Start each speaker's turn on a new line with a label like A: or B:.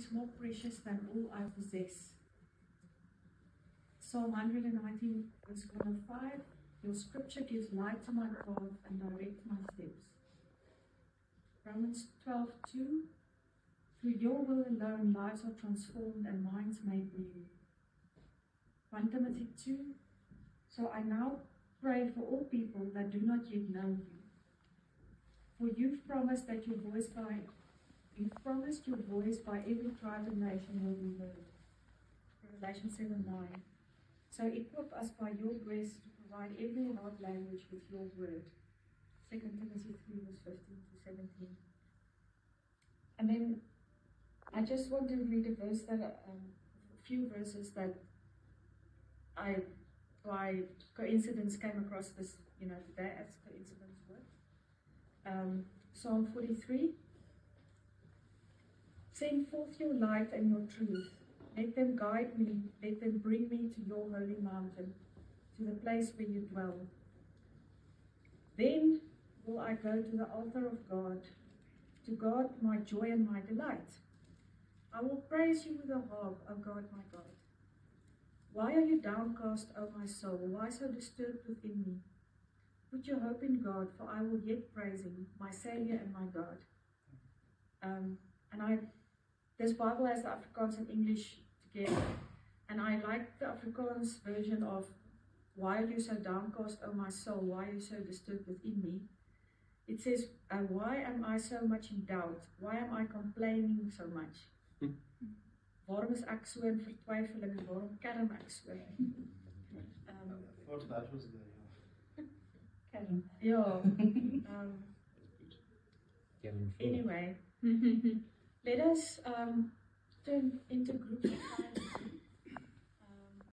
A: is more precious than all I possess. Psalm 119, verse 105. Your scripture gives light to my path and directs my steps. Romans 12:2. Through your will alone, lives are transformed and minds made new. 1 Timothy 2. So I now pray for all people that do not yet know you. For you've promised your voice by every tribe and nation will be heard. Revelation 7:9. So equip us by your grace to provide every heart language with your word. 2 Timothy 3, verse 15 to 17. And then I just want to read a verse that, a few verses that I, by coincidence, came across this, today as coincidence with. Psalm 43. Send forth your light and your truth. Let them guide me, let them bring me to your holy mountain, to the place where you dwell. Then will I go to the altar of God, to God my joy and my delight. I will praise you with a harp, O God my God. Why are you downcast, O my soul? Why so disturbed within me? Put your hope in God, for I will yet praise him, my Saviour and my God. This Bible has the Afrikaans and English together, and I like the Afrikaans version of, why are you so downcast, O my soul? Why are you so disturbed within me? It says, why am I so much in doubt? Why am I complaining so much? Waarom is ek so in vertwyfeling en waarom kerm ek so?
B: Thought that was good.
A: Kerm. Ja. Anyway, let us turn into groups of